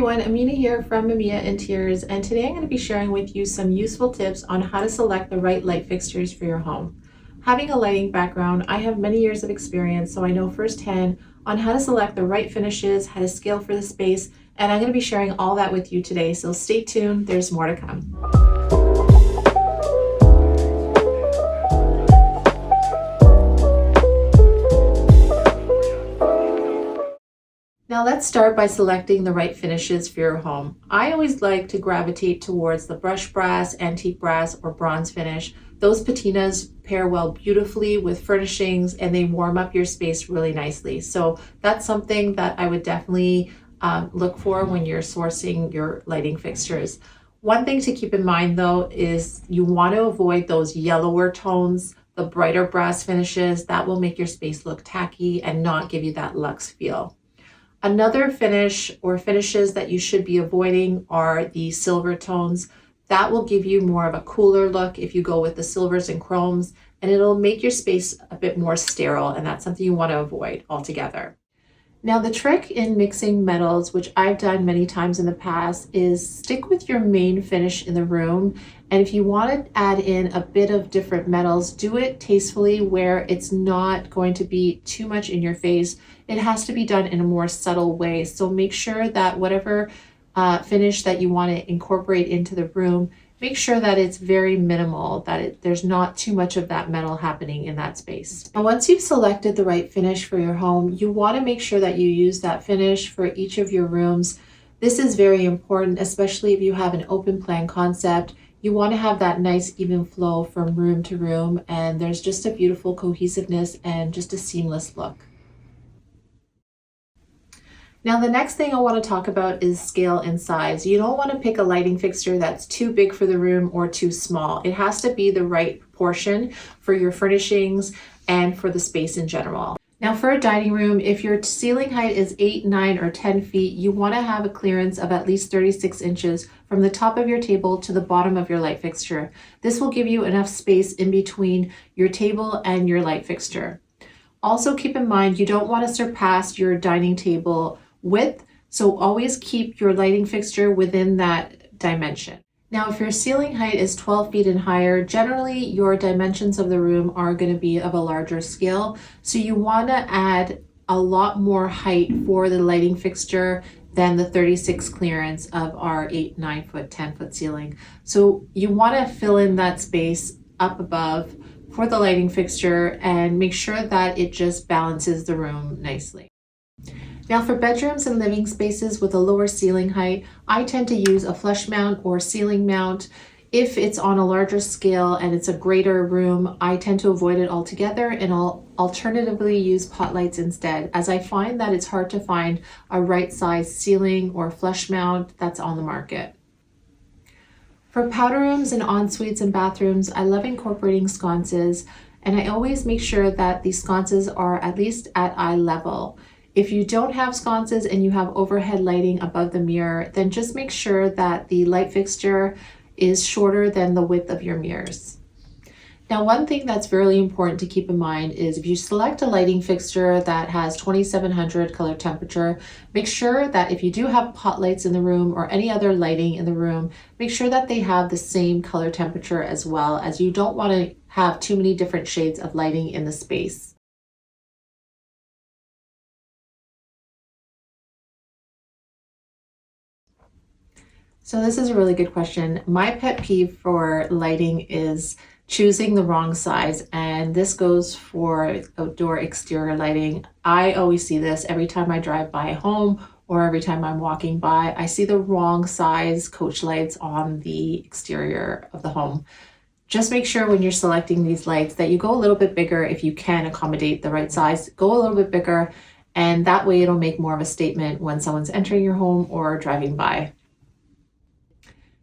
everyone, Amina here from Mamiya Interiors, and today I'm going to be sharing with you some useful tips on how to select the right light fixtures for your home. Having a lighting background, I have many years of experience, so I know firsthand on how to select the right finishes, how to scale for the space, and I'm going to be sharing all that with you today, so stay tuned, there's more to come. Now let's start by selecting the right finishes for your home. I always like to gravitate towards the brushed brass, antique brass, or bronze finish. Those patinas pair well beautifully with furnishings and they warm up your space really nicely. So that's something that I would definitely look for when you're sourcing your lighting fixtures. One thing to keep in mind though is you want to avoid those yellower tones, the brighter brass finishes. That will make your space look tacky and not give you that luxe feel. Another finish or finishes that you should be avoiding are the silver tones. That will give you more of a cooler look if you go with the silvers and chromes, and it'll make your space a bit more sterile, and that's something you want to avoid altogether. Now the trick in mixing metals, which I've done many times in the past, is stick with your main finish in the room. And if you want to add in a bit of different metals, do it tastefully where it's not going to be too much in your face. It has to be done in a more subtle way. So make sure that whatever finish that you want to incorporate into the room, make sure that it's very minimal, that there's not too much of that metal happening in that space. Now, once you've selected the right finish for your home, you want to make sure that you use that finish for each of your rooms. This is very important, especially if you have an open plan concept. You want to have that nice even flow from room to room, and there's just a beautiful cohesiveness and just a seamless look. Now the next thing I want to talk about is scale and size. You don't want to pick a lighting fixture that's too big for the room or too small. It has to be the right proportion for your furnishings and for the space in general. Now for a dining room, if your ceiling height is 8, 9, or 10 feet, you want to have a clearance of at least 36 inches from the top of your table to the bottom of your light fixture. This will give you enough space in between your table and your light fixture. Also keep in mind, you don't want to surpass your dining table width, so always keep your lighting fixture within that dimension. Now, if your ceiling height is 12 feet and higher, generally your dimensions of the room are going to be of a larger scale, so you want to add a lot more height for the lighting fixture than the 36 clearance of our 8, 9 foot, 10 foot ceiling. So you want to fill in that space up above for the lighting fixture and make sure that it just balances the room nicely. Now for bedrooms and living spaces with a lower ceiling height, I tend to use a flush mount or ceiling mount. If it's on a larger scale and it's a greater room, I tend to avoid it altogether and I'll alternatively use pot lights instead, as I find that it's hard to find a right size ceiling or flush mount that's on the market. For powder rooms and en-suites and bathrooms, I love incorporating sconces, and I always make sure that these sconces are at least at eye level. If you don't have sconces and you have overhead lighting above the mirror, then just make sure that the light fixture is shorter than the width of your mirrors. Now, one thing that's really important to keep in mind is if you select a lighting fixture that has 2700 color temperature, make sure that if you do have pot lights in the room or any other lighting in the room, make sure that they have the same color temperature as well, as you don't want to have too many different shades of lighting in the space. So this is a really good question. My pet peeve for lighting is choosing the wrong size, and this goes for outdoor exterior lighting. I always see this every time I drive by a home or every time I'm walking by. I see the wrong size coach lights on the exterior of the home. Just make sure when you're selecting these lights that you go a little bit bigger if you can accommodate the right size. Go a little bit bigger, and that way it'll make more of a statement when someone's entering your home or driving by.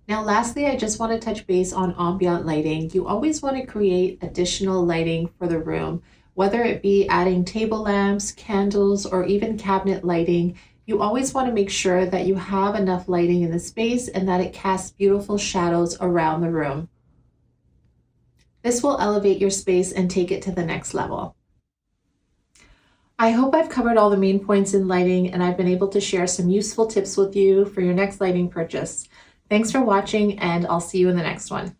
Now, lastly, I just want to touch base on ambient lighting. You always want to create additional lighting for the room, whether it be adding table lamps, candles, or even cabinet lighting. You always want to make sure that you have enough lighting in the space and that it casts beautiful shadows around the room. This will elevate your space and take it to the next level. I hope I've covered all the main points in lighting and I've been able to share some useful tips with you for your next lighting purchase. Thanks for watching, and I'll see you in the next one.